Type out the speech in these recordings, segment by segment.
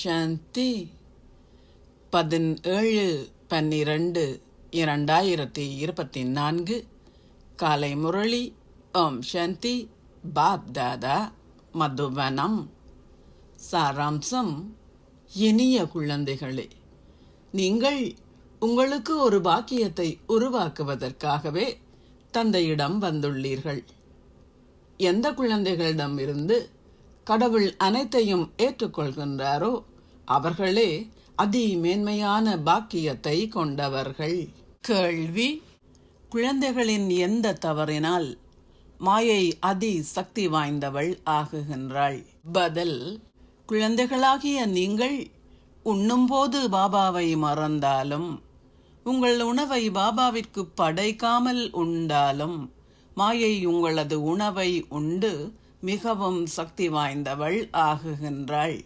சாந்தி. 17/12/2024 காலை முரளி. ஓம் சாந்தி. பாப் தாதா, மதுவனம். சாராம்சம். இனிய குழந்தைகளே, நீங்கள் உங்களுக்கு ஒரு பாக்கியத்தை உருவாக்குவதற்காகவே தந்தையிடம் வந்துள்ளீர்கள். எந்த குழந்தைகளிடம் இருந்து கடவுள் அனைத்தையும் ஏற்றுக்கொள்கின்றாரோ அவர்களே அதி மேன்மையான பாக்கியத்தை கொண்டவர்கள். கேள்வி: குழந்தைகளின் எந்த தவறினால் மாயை அதி சக்தி வாய்ந்தவள் ஆகுகின்றாள்? பதில்: குழந்தைகளாகிய நீங்கள் உண்ணும்போது பாபாவை மறந்தாலும், உங்கள் உணவை பாபாவிற்கு படைக்காமல் உண்டாலும், மாயை உங்களது உணவை உண்டு மிகவும் சக்தி வாய்ந்தவள் ஆகுகின்றாள்.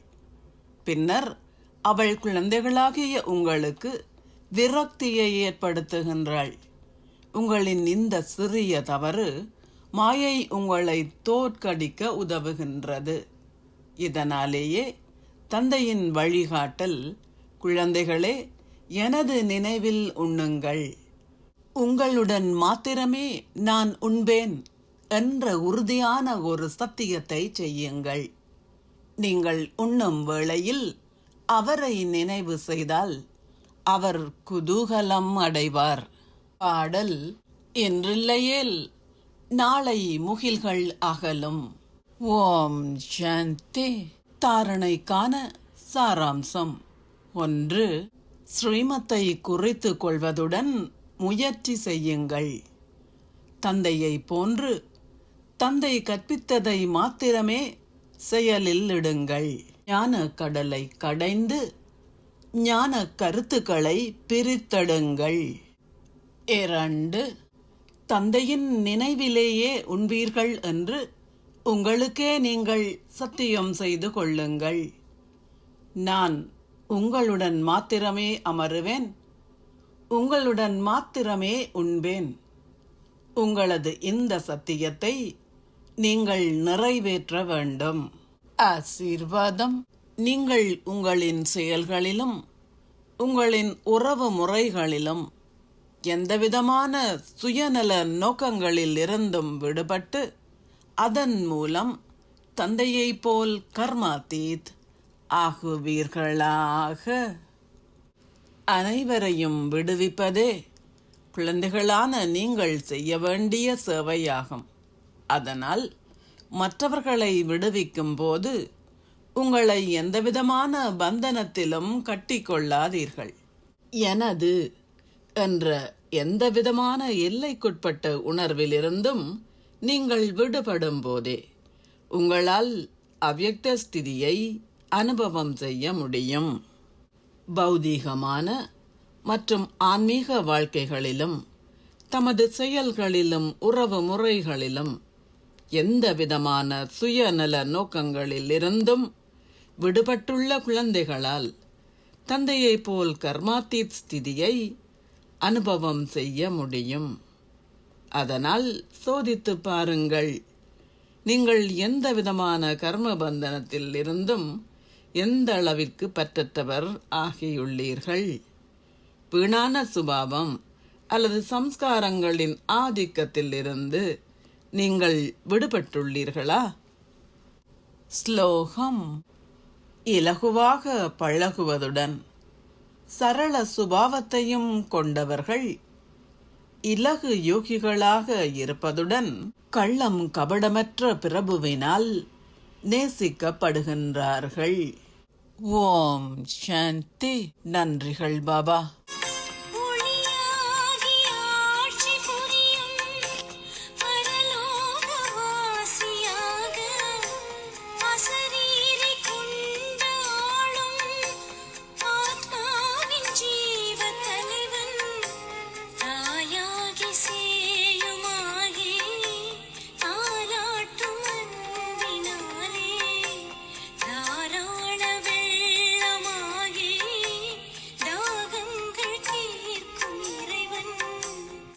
பின்னர் அவள் குழந்தைகளாகிய உங்களுக்கு விரக்தியை ஏற்படுத்துகின்றாள். உங்களின் இந்த சிறிய தவறு மாயை உங்களை தோற்கடிக்க உதவுகின்றது. இதனாலேயே தந்தையின் வழிகாட்டல், குழந்தைகளே, எனது நினைவில் உண்ணுங்கள், உங்களுடன் மாத்திரமே நான் உண்பேன் என்ற உறுதியான ஒரு சத்தியத்தை செய்யுங்கள். நீங்கள் உண்ணும் வேளையில் அவரை நினைவு செய்தால் அவர் குதூகலம் அடைவார். பாடல்: இன்றில்லையேல் நாளை முகில்கள் அகலும். ஓம் சாந்தி. தாரணைக்கான சாராம்சம். 1. ஸ்ரீமத்தை குறித்து கொள்வதுடன் முயற்சி செய்யுங்கள். தந்தையை போன்று தந்தை கற்பித்ததை மாத்திரமே செயலில் இடுங்கள். ஞான கடலை கடைந்து ஞான கருத்துக்களை பிரித்தெடுங்கள். 2. தந்தையின் நினைவிலேயே உண்பீர்கள் என்று உங்களுக்கே நீங்கள் சத்தியம் செய்து கொள்ளுங்கள். நான் உங்களுடன் மாத்திரமே அமருவேன், உங்களுடன் மாத்திரமே உண்பேன். உங்களது இந்த சத்தியத்தை நீங்கள் நிறைவேற்ற வேண்டும். ஆசீர்வாதம். நீங்கள் உங்களின் செயல்களிலும் உங்களின் உறவு முறைகளிலும் எந்தவிதமான சுயநல நோக்கங்களில் இருந்தும் விடுபட்டு அதன் மூலம் தந்தையை போல் கர்மாதீத் ஆகுவீர்களாக. அனைவரையும் விடுவிப்பதே குழந்தைகளான நீங்கள் செய்ய வேண்டிய சேவையாகும். அதனால் மற்றவர்களை விடுவிக்கும் போது உங்களை எந்தவிதமான பந்தனத்திலும் கட்டிக்கொள்ளாதீர்கள். எனது என்ற எந்தவிதமான எல்லைக்குட்பட்ட உணர்விலிருந்தும் நீங்கள் விடுபடும் போதே உங்களால் அவ்யக்த ஸ்திதியை அனுபவம் செய்ய முடியும். பௌதீகமான மற்றும் ஆன்மீக வாழ்க்கைகளிலும் தமது செயல்களிலும் உறவு முறைகளிலும் எந்த விதமான சுயநல நோக்கங்களில் இருந்தும் விடுபட்டுள்ள குழந்தைகளால் தந்தையை போல் கர்மாத்தீத் ஸ்திதியை அனுபவம் செய்ய முடியும். அதனால் சோதித்து பாருங்கள், நீங்கள் எந்த விதமான கர்ம பந்தனத்தில் இருந்தும் எந்த அளவிற்கு பற்றற்றவர் ஆகியுள்ளீர்கள். வீணான சுபாவம் அல்லது சம்ஸ்காரங்களின் ஆதிக்கத்தில் இருந்து நீங்கள் விடுபட்டுள்ளீர்களா? ஸ்லோகம். இலகுவாக பழகுவதுடன் சரள சுபாவத்தையும் கொண்டவர்கள் இலகு யோகிகளாக இருப்பதுடன் கள்ளம் கபடமற்ற பிரபுவினால் நேசிக்கப்படுகின்றார்கள். ஓம் சாந்தி. நன்றிகள் பாபா.